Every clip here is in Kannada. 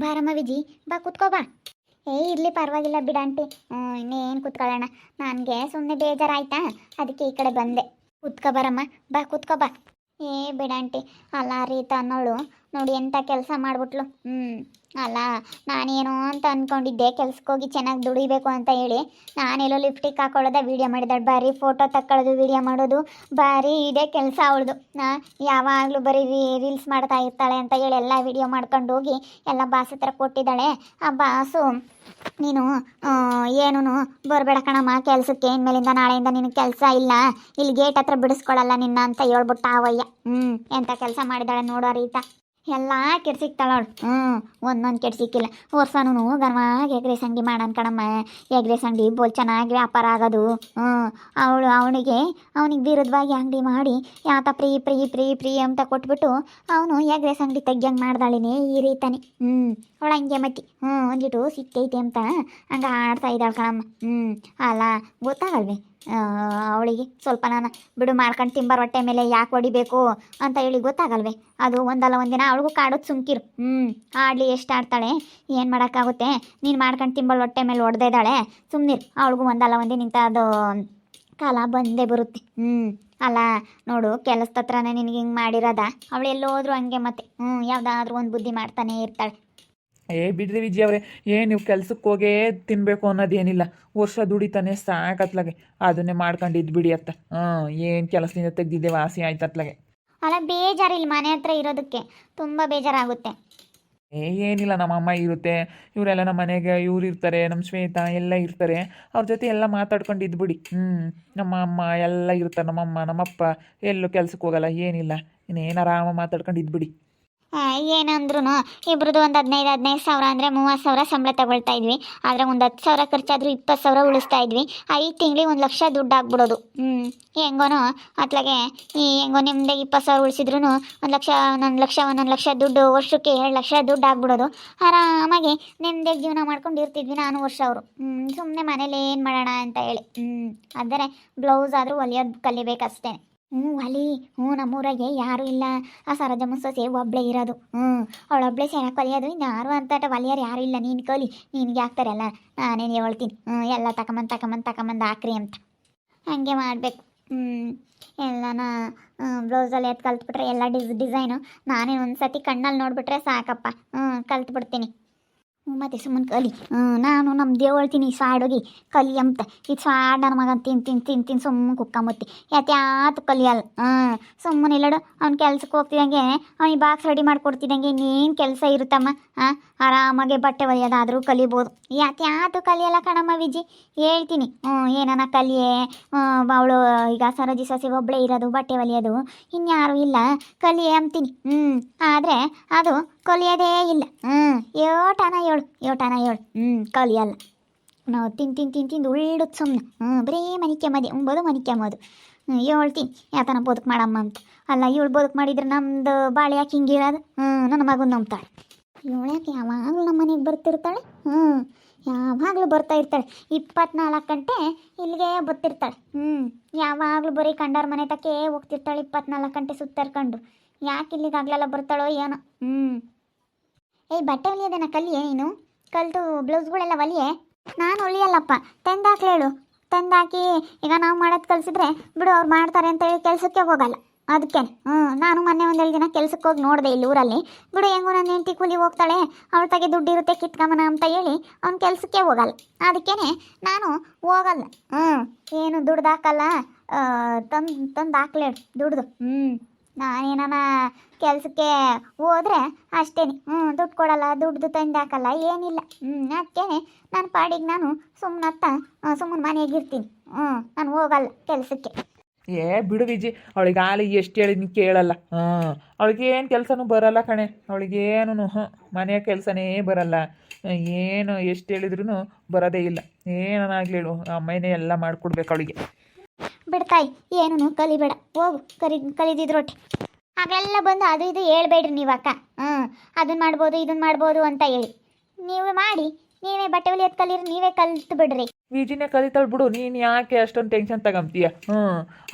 ಬಾರಮ್ಮ ವಿಜಿ, ಬಾ ಕುತ್ಕೋ ಬಾ. ಇರ್ಲಿ ಪರವಾಗಿಲ್ಲ ಬಿಡ ಆಂಟಿ. ಇನ್ನೇನು ಕುತ್ಕೊಳ್ಳೋಣ, ನನಗೆ ಸುಮ್ಮನೆ ಬೇಜಾರಾಯ್ತಾ, ಅದಕ್ಕೆ ಈ ಕಡೆ ಬಂದೆ. ಕುತ್ಕೋ ಬರಮ್ಮ, ಬಾ ಕುತ್ಕೋ ಬಾ. ಬಿಡ ಆಂಟಿ, ಅಲ್ಲ ರೀತ ಅನ್ನೋಳು ನೋಡಿ ಎಂಥ ಕೆಲಸ ಮಾಡ್ಬಿಟ್ಲು. ಅಲ್ಲ, ನಾನೇನೋ ಅಂತ ಅಂದ್ಕೊಂಡಿದ್ದೆ ಕೆಲ್ಸಕ್ಕೋಗಿ ಚೆನ್ನಾಗಿ ದುಡಿಬೇಕು ಅಂತ ಹೇಳಿ. ನಾನೆಲ್ಲೋ ಲಿಫ್ಟಿಗೆ ಹಾಕೊಳ್ಳೋದ ವೀಡಿಯೋ ಮಾಡಿದಾಳೆ, ಬಾರಿ ಫೋಟೋ ತಕ್ಕೊಳ್ಳೋದು ವೀಡಿಯೋ ಮಾಡೋದು, ಬಾರಿ ಇದೇ ಕೆಲಸ ಅವಳದು. ಯಾವಾಗಲೂ ಬರೀ ರೀಲ್ಸ್ ಮಾಡ್ತಾ ಇರ್ತಾಳೆ ಅಂತ ಹೇಳಿ ಎಲ್ಲ ವೀಡಿಯೋ ಮಾಡ್ಕೊಂಡು ಹೋಗಿ ಎಲ್ಲ ಬಾಸ್ ಹತ್ರ ಕೊಟ್ಟಿದ್ದಾಳೆ. ಆ ಬಾಸು ನೀನು ಏನೂ ಬರಬೇಡ ಕಣಮ್ಮ ಕೆಲಸಕ್ಕೆ, ಇನ್ಮೇಲಿಂದ ನಾಳೆಯಿಂದ ನಿನಗೆ ಕೆಲಸ ಇಲ್ಲ, ಇಲ್ಲಿ ಗೇಟ್ ಹತ್ರ ಬಿಡಿಸ್ಕೊಳ್ಳಲ್ಲ ನಿನ್ನ ಅಂತ ಹೇಳ್ಬಿಟ್ಟು ಅವಯ್ಯ. ಎಂಥ ಕೆಲಸ ಮಾಡಿದಾಳೆ ನೋಡೋ ರೀತಾ, ಎಲ್ಲ ಕೆಡ್ಸಿಕ್ತಾಳವಳು. ಒಂದೊಂದು ಕೆಡ್ಸಿಕ್ಕಿಲ್ಲ. ವರ್ಷನೂ ಗರ್ವಾಗಿ ಎಗ್ರೆಸ್ ಅಂಗಡಿ ಮಾಡೋಣ ಕಣಮ್ಮ, ಎಗ್ರೆಸ್ ಅಂಗಡಿ ಬೋಲ್ ಚೆನ್ನಾಗಿ ವ್ಯಾಪಾರ ಆಗೋದು. ಅವನಿಗೆ ವಿರುದ್ಧವಾಗಿ ಅಂಗಡಿ ಮಾಡಿ ಯಾತ ಫ್ರೀ ಫ್ರೀ ಫ್ರೀ ಫ್ರೀ ಅಂತ ಕೊಟ್ಬಿಟ್ಟು ಅವನು ಎಗ್ರೆಸ್ ಅಂಗಡಿ ತೆಗ್ಯಂಗೆ ಮಾಡ್ದಾಳಿನೇ ಈ ರೀತಾನೆ. ಅವಳು ಹಂಗೆ ಮತ್ತಿ ಒಂದಿಟ್ಟು ಸಿಕ್ಕೈತೆ ಅಂತ ಹಂಗೆ ಆಡ್ತಾ ಇದ್ದಾಳೆ ಕಣಮ್ಮ. ಅಲ್ಲ ಗೊತ್ತಾಗಲ್ವೇ ಅವಳಿಗೆ ಸ್ವಲ್ಪ ನಾನು ಬಿಡು ಮಾಡ್ಕೊಂಡು ತಿಂಬಾರ ಹೊಟ್ಟೆ ಮೇಲೆ ಯಾಕೆ ಹೊಡಿಬೇಕು ಅಂತ ಹೇಳಿ ಗೊತ್ತಾಗಲ್ವೇ? ಅದು ಒಂದಲ್ಲ ಒಂದಿನ ಅವಳಿಗೂ ಕಾಡೋದು ಸುಮ್ಕಿರು. ಆಡಲಿ ಎಷ್ಟು ಆಡ್ತಾಳೆ, ಏನು ಮಾಡೋಕ್ಕಾಗುತ್ತೆ, ನೀನು ಮಾಡ್ಕೊಂಡು ತಿಂಬಲ್ ಹೊಟ್ಟೆ ಮೇಲೆ ಹೊಡೆದೇ ಇದ್ದಾಳೆ, ಸುಮ್ಮನಿರು. ಅವಳಿಗೂ ಒಂದಲ್ಲ ಒಂದಿನ ಇಂಥದ್ದು ಕಾಲ ಬಂದೇ ಬರುತ್ತೆ. ಅಲ್ಲ ನೋಡು, ಕೆಲಸದ ಹತ್ರನೇ ನಿನಗೆ ಹಿಂಗೆ ಮಾಡಿರೋದ, ಅವಳು ಎಲ್ಲೋದ್ರೂ ಹಂಗೆ ಮತ್ತೆ ಯಾವುದಾದ್ರೂ ಒಂದು ಬುದ್ಧಿ ಮಾಡ್ತಾನೆ ಇರ್ತಾಳೆ. ಬಿಡ್ರಿ ವಿಜಿ ಅವರೇ, ಏನು ನೀವು ಕೆಲ್ಸಕ್ಕೆ ಹೋಗೇ ತಿನ್ನಬೇಕು ಅನ್ನೋದೇನಿಲ್ಲ, ವರ್ಷ ದುಡಿತಾನೆ ಸಾಕತ್ಲಾಗೆ, ಅದನ್ನೇ ಮಾಡ್ಕೊಂಡು ಇದ್ಬಿಡಿ ಅತ್ತ. ಏನು ಕೆಲಸದಿಂದ ತೆಗ್ದಿದ್ದೆ ವಾಸಿ ಆಯ್ತು ಅತ್ಲಾಗೆ. ಅಲ್ಲ ಬೇಜಾರಿಲ್ಲ, ಮನೆ ಹತ್ರ ಇರೋದಕ್ಕೆ ತುಂಬ ಬೇಜಾರಾಗುತ್ತೆ. ಏನಿಲ್ಲ, ನಮ್ಮ ಅಮ್ಮ ಇರುತ್ತೆ, ಇವರೆಲ್ಲ ನಮ್ಮ ಮನೆಗೆ ಇವ್ರು ಇರ್ತಾರೆ, ನಮ್ಮ ಶ್ವೇತಾ ಎಲ್ಲ ಇರ್ತಾರೆ, ಅವ್ರ ಜೊತೆ ಎಲ್ಲ ಮಾತಾಡ್ಕೊಂಡು ಇದ್ಬಿಡಿ. ನಮ್ಮ ಅಮ್ಮ ಎಲ್ಲ ಇರ್ತಾರೆ, ನಮ್ಮಮ್ಮ ನಮ್ಮಪ್ಪ ಎಲ್ಲೂ ಕೆಲ್ಸಕ್ಕೆ ಹೋಗಲ್ಲ, ಏನಿಲ್ಲ, ಇನ್ನೇನು ಆರಾಮ ಮಾತಾಡ್ಕೊಂಡು ಇದ್ಬಿಡಿ. ಏನಂದ್ರೂ ಇಬ್ರದ್ದು ಒಂದು 15 ಸಾವಿರ ಅಂದರೆ 30,000 ಸಂಬಳ ತಗೊಳ್ತಾ ಇದ್ವಿ. ಆದರೆ ಒಂದು 10,000 ಖರ್ಚಾದರೂ 20,000 ಉಳಿಸ್ತಾ ಇದ್ವಿ. 5 ತಿಂಗಳಿಗೆ 1 ಲಕ್ಷ ದುಡ್ಡು ಆಗ್ಬಿಡೋದು. ಹೆಂಗೋನೋ ಅತ್ಲಾಗೆ ಹೆಂಗೋ ನಿಮ್ಮದೇ 20,000 ಉಳಿಸಿದ್ರು 1 ಲಕ್ಷ ದುಡ್ಡು, ವರ್ಷಕ್ಕೆ 2 ಲಕ್ಷ ದುಡ್ಡು ಆಗ್ಬಿಡೋದು. ಆರಾಮಾಗಿ ನೆಮ್ಮದಿಯಾಗಿ ಜೀವನ ಮಾಡ್ಕೊಂಡು ಇರ್ತಿದ್ವಿ ನಾನು ವರ್ಷ. ಅವರು ಸುಮ್ಮನೆ ಮನೇಲಿ ಏನು ಮಾಡೋಣ ಅಂತ ಹೇಳಿ. ಆದರೆ ಬ್ಲೌಸ್ ಆದರೂ ಹೊಲಿಯೋದು ಕಲಿಬೇಕಷ್ಟೇ. ಒಲಿ ನಮ್ಮೂರಾಗೆ ಯಾರೂ ಇಲ್ಲ, ಆ ಸರೋಜಮ್ಮ ಸೊಸೆ ಒಬ್ಬಳೇ ಇರೋದು. ಅವಳೊಬ್ಬಳೇ ಚೆನ್ನಾಗಿ ಕಲಿಯೋದು, ಇನ್ಯಾರು ಅಂತ ಒಲಿಯೋರು ಯಾರೂ ಇಲ್ಲ. ನೀನು ಕಲಿ, ನಿನಗೆ ಹಾಕ್ತಾರಲ್ಲ, ನಾನೇನು ಹೇಳ್ತೀನಿ ಎಲ್ಲ ತಗೊಂಬಂದು ಹಾಕ್ರಿ ಅಂತ. ಹಾಗೆ ಮಾಡಬೇಕು. ಎಲ್ಲನ ಬ್ಲೌಸಲ್ಲಿ ಎದ್ದು ಕಲ್ತ್ಬಿಟ್ರೆ ಎಲ್ಲ ಡಿಸೈನು ನಾನೇ ಒಂದು ಸತಿ ಕಣ್ಣಲ್ಲಿ ನೋಡಿಬಿಟ್ರೆ ಸಾಕಪ್ಪ, ಕಲ್ತ್ಬಿಡ್ತೀನಿ. ಮತ್ತೆ ಸುಮ್ಮನೆ ಕಲಿ. ನಾನು ನಮ್ಮ ದೇವಳ್ತೀನಿ ಸಾಡೋಗಿ ಕಲಿ ಅಂತ. ಇದು ಸಾಡ್ ನನ್ನ ಮಗನ ತಿಂತೀನಿ ಸುಮ್ಮನೆ ಕುಕ್ಕಂಬತ್ತಿ ಯಾತ್ಯಾತು ಕಲಿಯಲ್ಲ. ಸುಮ್ಮನೆ ಇಲ್ಲಡು, ಅವ್ನು ಕೆಲ್ಸಕ್ಕೆ ಹೋಗ್ತಿದ್ದಂಗೆ ಅವ್ನಿಗೆ ಬಾಕ್ಸ್ ರೆಡಿ ಮಾಡಿಕೊಡ್ತಿದ್ದಂಗೆ ಇನ್ನೇನು ಕೆಲಸ ಇರುತ್ತಮ್ಮ. ಆರಾಮಾಗೆ ಬಟ್ಟೆ ಒಲಿಯೋದಾದರೂ ಕಲಿಬೋದು. ಯಾತ್ಯಾತು ಕಲಿಯಲ್ಲ ಕಣಮ್ಮ ವಿಜಿ, ಹೇಳ್ತೀನಿ. ಏನನ ಕಲಿಯೇ, ಅವಳು ಈಗ ಸರೋಜಿ ಸೊಸೆ ಒಬ್ಬಳೇ ಇರೋದು, ಬಟ್ಟೆ ಒಲಿಯೋದು, ಇನ್ಯಾರೂ ಇಲ್ಲ, ಕಲಿಯೇ ಅಂತೀನಿ. ಆದರೆ ಅದು ಕಲಿಯೋದೇ ಇಲ್ಲ. ಯೋಟನ ಹೇಳು ಕಲಿಯಲ್ಲ. ನಾವು ತಿಂದು ಉಳ್ಳುದು ಸುಮ್ಮನೆ ಬರೀ ಮನಿಕೆಂಬೋದು ಹೇಳ್ತೀನಿ ಯಾತನ ಬದುಕು ಮಾಡಮ್ಮ ಅಂತ. ಅಲ್ಲ ಇವಳು ಬದುಕು ಮಾಡಿದ್ರೆ ನಮ್ಮದು ಬಾಳೆ ಯಾಕೆ ಹಿಂಗಿರೋದು? ನನ್ನ ಮಗನ ನಂಬ್ತಾಳೆ. ಇವಳು ಯಾಕೆ ಯಾವಾಗಲೂ ನಮ್ಮ ಮನೆಗೆ ಬರ್ತಿರ್ತಾಳೆ? ಯಾವಾಗಲೂ ಬರ್ತಾ ಇರ್ತಾಳೆ, 24 ಗಂಟೆ ಇಲ್ಲಿಗೆ ಬರ್ತಿರ್ತಾಳೆ. ಯಾವಾಗಲೂ ಬರೀ ಕಂಡಾರ ಮನೆ ತಕ್ಕೆ ಹೋಗ್ತಿರ್ತಾಳೆ, 24 ಗಂಟೆ ಸುತ್ತರ್ಕೊಂಡು. ಯಾಕೆ ಇಲ್ಲಿಗೆ ಆಗ್ಲೆಲ್ಲ ಬರ್ತಾಳೋ ಏನೋ. ಬಟ್ಟೆ ಹೊಲಿಯೋದನ್ನ ಕಲಿಯೇ ನೀನು, ಕಲಿತು ಬ್ಲೌಸ್ಗಳೆಲ್ಲ ಹೊಲಿಯೇ. ನಾನು ಹೊಲಿಯಲ್ಲಪ್ಪ, ತಂದಾಕ್ಲೇಳು, ತಂದಾಕಿ ಈಗ ನಾವು ಮಾಡೋದು ಕಲಿಸಿದ್ರೆ ಬಿಡು, ಅವ್ರು ಮಾಡ್ತಾರೆ ಅಂತ ಹೇಳಿ ಕೆಲಸಕ್ಕೆ ಹೋಗಲ್ಲ. ಅದಕ್ಕೆ ನಾನು ಮೊನ್ನೆ 1-2 ದಿನ ಕೆಲ್ಸಕ್ಕೆ ಹೋಗಿ ನೋಡಿದೆ ಇಲ್ಲಿ ಊರಲ್ಲಿ. ಬಿಡು, ಹೆಂಗೋ ನನ್ನ ಹೆಂಡತಿ ಕೂಲಿ ಹೋಗ್ತಾಳೆ, ಅವಳ ತಗೆ ದುಡ್ಡು ಇರುತ್ತೆ ಕಿತ್ಕಮನ ಅಂತ ಹೇಳಿ ಅವ್ನು ಕೆಲಸಕ್ಕೆ ಹೋಗಲ್ಲ. ಅದಕ್ಕೇ ನಾನು ಹೋಗಲ್ಲ. ಏನು ದುಡ್ದು ಹಾಕಲ್ಲ, ತಂದು ಹಾಕ್ಲೇಳು ದುಡ್ದು. ನಾನೇನ ಕೆಲಸಕ್ಕೆ ಹೋದ್ರೆ ಅಷ್ಟೇ, ದುಡ್ಡು ಕೊಡಲ್ಲ, ದುಡ್ದು ತಂದು ಹಾಕಲ್ಲ, ಏನಿಲ್ಲ. ಅದಕ್ಕೆ ನನ್ನ ಪಾಡಿಗೆ ನಾನು ಸುಮ್ಮನೆ ಮನೆಯಾಗಿರ್ತೀನಿ. ನಾನು ಹೋಗಲ್ಲ ಕೆಲಸಕ್ಕೆ. ಬಿಡು ವಿಜಿ, ಅವಳಿಗೆ ಆಲಿ ಎಷ್ಟು ಹೇಳಿದ್ನಿ ಕೇಳಲ್ಲ. ಅವಳಿಗೇನು ಕೆಲಸನೂ ಬರಲ್ಲ ಕಣೆ, ಅವಳಿಗೇನು ಮನೆಯ ಕೆಲಸನೇ ಬರಲ್ಲ. ಏನು ಎಷ್ಟು ಹೇಳಿದ್ರು ಬರೋದೇ ಇಲ್ಲ. ಏನನ್ನಾಗ್ಲೇಳು ಅಮ್ಮನೇ ಎಲ್ಲ ಮಾಡಿಕೊಡ್ಬೇಕು ಅವಳಿಗೆ. ಬಿಡ್ತಾಯಿ, ಏನೂ ಕಲಿಬೇಡ, ಹೋಗು. ಕಲಿದಿದ್ರೊಟ್ಟೆ ಹಾಗೆಲ್ಲ ಬಂದು ಅದು ಇದು ಹೇಳ್ಬೇಡ್ರಿ ನೀವು ಅಕ್ಕ. ಅದನ್ನು ಮಾಡ್ಬೋದು ಇದನ್ನು ಮಾಡ್ಬೋದು ಅಂತ ಹೇಳಿ ನೀವು ಮಾಡಿ, ನೀವೇ ಬಟ್ಟೆ ಹೊಲಿಯೋದು ಕಲೀರಿ, ನೀವೇ ಕಲ್ತು ಬಿಡ್ರಿ. ವಿಜಿನೇ ಕಲಿತಾಳು ಬಿಡು, ನೀನು ಯಾಕೆ ಅಷ್ಟೊಂದು ಟೆನ್ಷನ್ ತಗೊಂತೀಯ?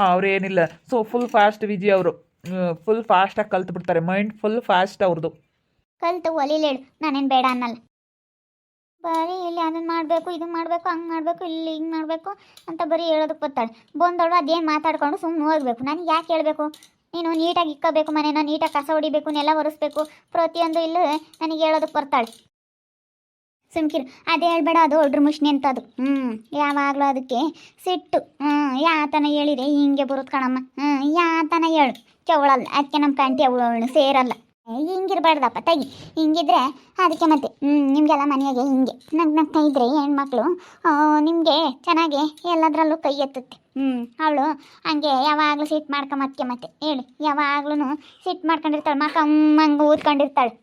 ಅವ್ರೇನಿಲ್ಲ, ಫುಲ್ ಫಾಸ್ಟ್ ವಿಜಿ ಅವರು, ಫುಲ್ ಫಾಸ್ಟಾಗಿ ಕಲ್ತು ಬಿಡ್ತಾರೆ, ಮೈಂಡ್ ಫುಲ್ ಫಾಸ್ಟ್ ಅವ್ರದ್ದು. ಕಲ್ತು ಒಲಿಲೇಳು, ನಾನೇನು ಬೇಡ ಅನ್ನಲ್ಲ. ಬರೀ ಇಲ್ಲಿ ಅದನ್ನು ಮಾಡಬೇಕು, ಇದನ್ನು ಮಾಡಬೇಕು, ಹಂಗೆ ಮಾಡಬೇಕು, ಇಲ್ಲಿ ಹಿಂಗೆ ಮಾಡಬೇಕು ಅಂತ ಬರೀ ಹೇಳೋದಕ್ಕೆ ಬರ್ತಾಳೆ. ಬಂದವಳು ಅದೇನು ಮಾತಾಡ್ಕೊಂಡು ಸುಮ್ಮನೆ ಓದಬೇಕು. ನನಗೆ ಯಾಕೆ ಹೇಳಬೇಕು? ನೀನು ನೀಟಾಗಿ ಇಕ್ಕೋಬೇಕು, ಮನೇನ ನೀಟಾಗಿ ಕಸ ಹೊಡಿಬೇಕು, ನೆಲ ಒರೆಸ್ಬೇಕು, ಪ್ರತಿಯೊಂದು ಇಲ್ಲೂ ನನಗೆ ಹೇಳೋದಕ್ಕೆ ಬರ್ತಾಳೆ. ಸುಮ್ಕಿರು, ಅದೇ ಹೇಳ್ಬೇಡ, ಅದು ಒಡ್ರ ಮುಷ್ಣಿ ಅಂತದು. ಯಾವಾಗಲೂ ಅದಕ್ಕೆ ಸಿಟ್ಟು. ಯಾತನ ಹೇಳಿದೆ ಹಿಂಗೆ ಬರುತ್ತೆ ಕಣಮ್ಮ. ಯಾತನ ಹೇಳು ಚವಳಲ್ಲ, ಅದಕ್ಕೆ ನಮ್ಮ ಕಂಟಿ ಅವಳು ಸೇರಲ್ಲ. ಹಿಂಗಿರ್ಬಾರ್ದಪ್ಪ, ತೆಗಿ. ಹಿಂಗಿದ್ರೆ ಅದಕ್ಕೆ ಮತ್ತೆ ನಿಮಗೆಲ್ಲ ಮನೆಯಾಗೆ ಹಿಂಗೆ ನಗ್ನಗ್ತಾ ಇದ್ರೆ ಹೆಣ್ಮಕ್ಳು ನಿಮಗೆ ಚೆನ್ನಾಗಿ ಎಲ್ಲದರಲ್ಲೂ ಕೈ ಎತ್ತುತ್ತೆ. ಅವಳು ಹಂಗೆ ಯಾವಾಗಲೂ ಸಿಟ್ಟು ಮಾಡ್ಕೊಂಬತ್ತೆ. ಮತ್ತೆ ಹೇಳಿ, ಯಾವಾಗ್ಲೂ ಸಿಟ್ಟು ಮಾಡ್ಕೊಂಡಿರ್ತಾಳೆ, ಮಕ್ಕಮ್ಮಂಗೆ ಊದ್ಕೊಂಡಿರ್ತಾಳೆ.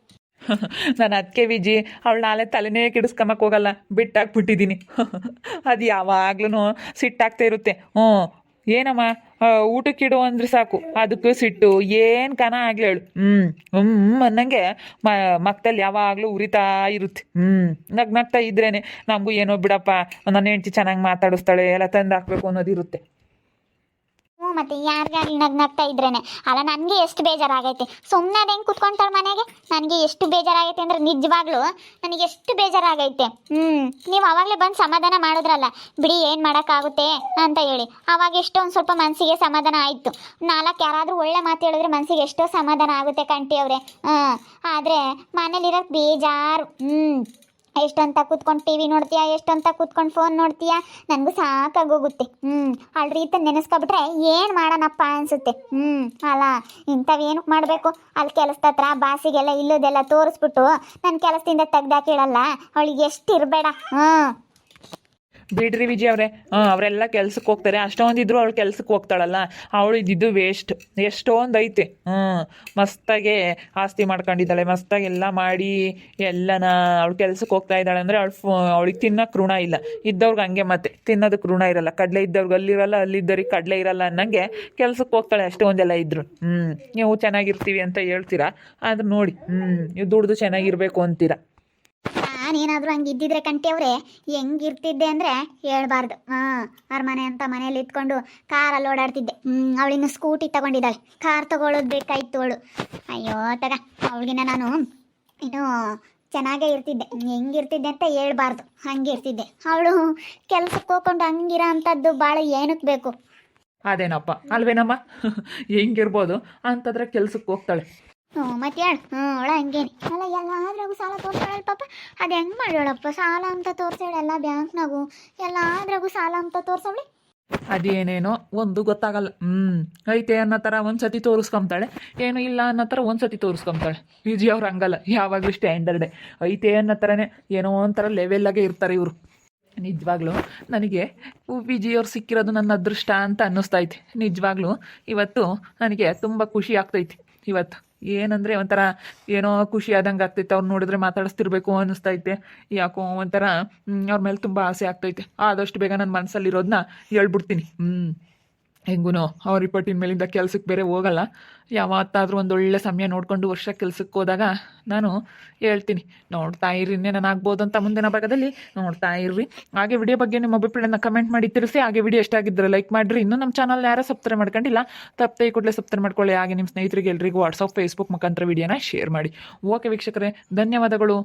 ನಾನು ಅದಕ್ಕೆ ವಿಜಿ ಅವಳು ನಾಳೆ ತಲೆನೇ ಕೆಡಿಸ್ಕೊಂಬಕ್ಕೆ ಹೋಗಲ್ಲ, ಬಿಟ್ಟಾಕ್ಬಿಟ್ಟಿದ್ದೀನಿ. ಅದು ಯಾವಾಗ್ಲೂ ಸಿಟ್ಟಾಗ್ತಾ ಇರುತ್ತೆ. ಏನಮ್ಮ ಊಟಕ್ಕಿಡು ಅಂದ್ರೆ ಸಾಕು ಅದಕ್ಕೂ ಸಿಟ್ಟು, ಏನು ಕನ ಆಗ್ಲಿ ಹೇಳು. ಅನ್ನಂಗೆ ಮಕ್ಕದಲ್ಲಿ ಯಾವಾಗಲೂ ಉರಿತಾ ಇರುತ್ತೆ. ನಗ್ನಗ್ತಾ ಇದ್ರೇನೆ ನಮಗೂ ಏನೋ ಬಿಡಪ್ಪ, ನನ್ನ ಹೆಂಡತಿ ಚೆನ್ನಾಗಿ ಮಾತಾಡಿಸ್ತಾಳೆ, ಎಲ್ಲ ತಂದು ಹಾಕ್ಬೇಕು ಅನ್ನೋದಿರುತ್ತೆ. ಮತ್ತೆ ಯಾರಿಗಾಗಲಿ ನಗ್ನಗ್ತಾ ಇದ್ರೇನೆ ಅಲ್ಲ. ನನಗೆ ಎಷ್ಟು ಬೇಜಾರಾಗೈತೆ, ಸುಮ್ಮನೆ ಅದು ಹೆಂಗೆ ಕುತ್ಕೊಂತಾಳೆ ಮನೆಗೆ. ನನಗೆ ಎಷ್ಟು ಬೇಜಾರಾಗೈತೆ ಅಂದರೆ ನಿಜವಾಗ್ಲೂ ನನಗೆ ಎಷ್ಟು ಬೇಜಾರಾಗೈತೆ. ನೀವು ಆವಾಗಲೇ ಬಂದು ಸಮಾಧಾನ ಮಾಡಿದ್ರಲ್ಲ, ಬಿಡಿ ಏನು ಮಾಡೋಕ್ಕಾಗುತ್ತೆ ಅಂತ ಹೇಳಿ. ಆವಾಗ ಎಷ್ಟೋ ಒಂದು ಸ್ವಲ್ಪ ಮನಸ್ಸಿಗೆ ಸಮಾಧಾನ ಆಯಿತು. ನಾಲ್ಕು ಯಾರಾದರೂ ಒಳ್ಳೆ ಮಾತು ಹೇಳಿದ್ರೆ ಮನಸ್ಸಿಗೆ ಎಷ್ಟೋ ಸಮಾಧಾನ ಆಗುತ್ತೆ ಕಂಟಿ ಅವರೇ. ಆದರೆ ಮನೇಲಿರೋಕ್ಕೆ ಬೇಜಾರು. ಎಷ್ಟಂತ ಕೂತ್ಕೊಂಡು ಟಿ ವಿ ನೋಡ್ತೀಯಾ, ಎಷ್ಟಂತ ಕೂತ್ಕೊಂಡು ಫೋನ್ ನೋಡ್ತೀಯಾ, ನನಗೂ ಸಾಕಾಗೋಗುತ್ತೆ. ಅಳ್ರ ರೀತಿ ನೆನೆಸ್ಕೊಬಿಟ್ರೆ ಏನು ಮಾಡೋಣಪ್ಪ ಅನಿಸುತ್ತೆ. ಅಲ್ಲ, ಇಂಥವೇನಕ್ಕೆ ಮಾಡಬೇಕು? ಅಲ್ಲಿ ಕೆಲಸದ ಹತ್ರ ಬಾಸಿಗೆಲ್ಲ ಇಲ್ಲದೆಲ್ಲ ತೋರಿಸ್ಬಿಟ್ಟು ನನ್ನ ಕೆಲಸದಿಂದ ತೆಗ್ದಾಕಿಡಲ್ಲ, ಅವಳಿಗೆ ಎಷ್ಟು ಇರಬೇಡ. ಬಿಡ್ರಿ ವಿಜಯ್ ಅವರೇ, ಅವರೆಲ್ಲ ಕೆಲ್ಸಕ್ಕೆ ಹೋಗ್ತಾರೆ. ಅಷ್ಟೊಂದಿದ್ರು ಅವಳು ಕೆಲ್ಸಕ್ಕೆ ಹೋಗ್ತಾಳಲ್ಲ, ಅವಳು ಇದ್ದಿದ್ದು ವೇಸ್ಟ್. ಎಷ್ಟೊಂದು ಐತೆ. ಮಸ್ತಾಗೆ ಆಸ್ತಿ ಮಾಡ್ಕೊಂಡಿದ್ದಾಳೆ, ಮಸ್ತಾಗಿ ಎಲ್ಲ ಮಾಡಿ ಎಲ್ಲನ ಅವಳು ಕೆಲ್ಸಕ್ಕೆ ಹೋಗ್ತಾ ಇದ್ದಾಳೆ ಅಂದರೆ ಅವಳಿಗೆ ತಿನ್ನೋಕೆ ಋಣ ಇಲ್ಲ. ಇದ್ದವ್ರಿಗೆ ಹಂಗೆ ಮತ್ತೆ ತಿನ್ನೋದಕ್ಕೆ ಋಣ ಇರಲ್ಲ. ಕಡಲೆ ಇದ್ದವ್ರಿಗೆ ಅಲ್ಲಿರಲ್ಲ, ಅಲ್ಲಿದ್ದವ್ರಿಗೆ ಕಡಲೆ ಇರಲ್ಲ ಅನ್ನಂಗೆ ಕೆಲ್ಸಕ್ಕೆ ಹೋಗ್ತಾಳೆ ಅಷ್ಟೊಂದೆಲ್ಲ ಇದ್ರು. ನೀವು ಚೆನ್ನಾಗಿರ್ತೀವಿ ಅಂತ ಹೇಳ್ತೀರಾ, ಆದ್ರೆ ನೋಡಿ ನೀವು ದುಡ್ದು ಚೆನ್ನಾಗಿರ್ಬೇಕು ಅಂತೀರಾ. ನಾನೇನಾದರೂ ಹಂಗೆ ಇದ್ದಿದ್ರೆ ಕಂಟಿ ಅವರೇ ಹೆಂಗಿರ್ತಿದ್ದೆ ಅಂದರೆ ಹೇಳ್ಬಾರ್ದು. ಅರಮನೆ ಅಂತ ಮನೇಲಿ ಇಟ್ಕೊಂಡು ಕಾರಲ್ಲಿ ಓಡಾಡ್ತಿದ್ದೆ. ಅವಳಿನ್ನು ಸ್ಕೂಟಿ ತಗೊಂಡಿದ್ದಾಳೆ, ಕಾರ್ ತಗೊಳ್ಳೋದು ಬೇಕಾಯ್ತು ಅವಳು. ಅಯ್ಯೋ ತಗ, ಅವಳಿಗಿನ ನಾನು ಇನ್ನೂ ಚೆನ್ನಾಗೇ ಇರ್ತಿದ್ದೆ. ಹೆಂಗಿರ್ತಿದ್ದೆ ಅಂತ ಹೇಳ್ಬಾರ್ದು, ಹಂಗೆ ಇರ್ತಿದ್ದೆ. ಅವಳು ಕೆಲ್ಸಕ್ಕೆ ಹೋಗ್ಕೊಂಡು ಹಂಗಿರೋ ಅಂಥದ್ದು ಭಾಳ ಏನಕ್ಕೆ ಬೇಕು? ಅದೇನಪ್ಪ ಅಲ್ವೇನಮ್ಮ, ಹೆಂಗಿರ್ಬೋದು ಅಂತಂದ್ರೆ ಕೆಲ್ಸಕ್ಕೆ ಹೋಗ್ತಾಳೆ. ಮತ್ತೆ ಹೇಳು. ಅವಳ ಹಂಗೇನೆ ಅಲ್ಲ, ಎಲ್ಲಾದ್ರಾಗೂ ಸಾಲ ತೋರಿಸ್ತಾಳಲ್ಲ ಪಾಪ. ಅದು ಹೆಂಗೆ ಮಾಡೋಳಪ್ಪ? ಸಾಲ ಅಂತ ತೋರಿಸ್ತಾಳೆಲ್ಲ ಬ್ಯಾಂಕ್ನಾಗೂ, ಎಲ್ಲಾದ್ರಾಗೂ ಸಾಲ ಅಂತ ತೋರಿಸವಳಿ. ಅದೇನೇನೋ ಒಂದು ಗೊತ್ತಾಗಲ್ಲ. ಐತೆ ಅನ್ನೋ ಥರ ಒಂದ್ಸತಿ ತೋರಿಸ್ಕೊಂತಾಳೆ, ಏನು ಇಲ್ಲ ಅನ್ನೋ ಥರ ಒಂದ್ಸತಿ ತೋರಿಸ್ಕೊಂತಾಳೆ. ವಿಜಿ ಅವ್ರು ಹಂಗಲ್ಲ, ಯಾವಾಗಲೂ ಸ್ಟ್ಯಾಂಡರ್ಡೆ. ಐತೆ ಅನ್ನೋ ಥರನೇ ಏನೋ ಒಂಥರ ಲೆವೆಲ್ಲಾಗೆ ಇರ್ತಾರೆ ಇವರು. ನಿಜವಾಗ್ಲೂ ನನಗೆ ವಿಜಿಯವ್ರು ಸಿಕ್ಕಿರೋದು ನನ್ನ ಅದೃಷ್ಟ ಅಂತ ಅನ್ನಿಸ್ತೈತೆ. ನಿಜವಾಗ್ಲೂ ಇವತ್ತು ನನಗೆ ತುಂಬ ಖುಷಿ ಆಗ್ತೈತಿ. ಇವತ್ತು ಏನಂದರೆ ಒಂಥರ ಏನೋ ಖುಷಿ ಆದಂಗೆ ಆಗ್ತೈತೆ. ಅವ್ರು ನೋಡಿದ್ರೆ ಮಾತಾಡಿಸ್ತಿರ್ಬೇಕು ಅನ್ನಿಸ್ತೈತೆ. ಯಾಕೋ ಒಂಥರ ಅವ್ರ ಮೇಲೆ ತುಂಬ ಆಸೆ ಆಗ್ತೈತೆ. ಆದಷ್ಟು ಬೇಗ ನನ್ನ ಮನಸ್ಸಲ್ಲಿರೋದನ್ನ ಹೇಳ್ಬಿಡ್ತೀನಿ. ಹೆಂಗೂ ಅವ್ರ ಇಪ್ಪಟ್ಟಿನ ಮೇಲಿಂದ ಕೆಲ್ಸಕ್ಕೆ ಬೇರೆ ಹೋಗಲ್ಲ. ಯಾವತ್ತಾದರೂ ಒಂದೊಳ್ಳೆ ಸಮಯ ನೋಡಿಕೊಂಡು ವರ್ಷ ಕೆಲ್ಸಕ್ಕೆ ಹೋದಾಗ ನಾನು ಹೇಳ್ತೀನಿ, ನೋಡ್ತಾ ಇರ್ರಿ, ನಾನು ಆಗ್ಬೋದು ಅಂತ ಮುಂದಿನ ಭಾಗದಲ್ಲಿ ನೋಡ್ತಾ ಇರ್ರಿ. ಹಾಗೆ ವಿಡಿಯೋ ಬಗ್ಗೆ ನಿಮ್ಮ ಅಭಿಪ್ರಾಯನ ಕಮೆಂಟ್ ಮಾಡಿ ತಿಳಿಸಿ. ಹಾಗೆ ವಿಡಿಯೋ ಎಷ್ಟಾಗಿದ್ದರೆ ಲೈಕ್ ಮಾಡಿರಿ. ಇನ್ನೂ ನಮ್ಮ ಚಾನಲ್ ಯಾರೋ ಸಬ್ಸ್ಕ್ರೈಬ್ ಮಾಡ್ಕೊಂಡಿಲ್ಲ, ತಪ್ಪದೆ ಕೂಡಲೇ ಸಬ್ಸ್ಕ್ರೈಬ್ ಮಾಡ್ಕೊಳ್ಳಿ. ಹಾಗೆ ನಿಮ್ಮ ಸ್ನೇಹಿತರಿಗೆ ಎಲ್ರಿಗೂ ವಾಟ್ಸಪ್ ಫೇಸ್ಬುಕ್ ಮುಖಾಂತರ ವಿಡಿಯೋನ ಶೇರ್ ಮಾಡಿ. ಓಕೆ ವೀಕ್ಷಕರೇ, ಧನ್ಯವಾದಗಳು.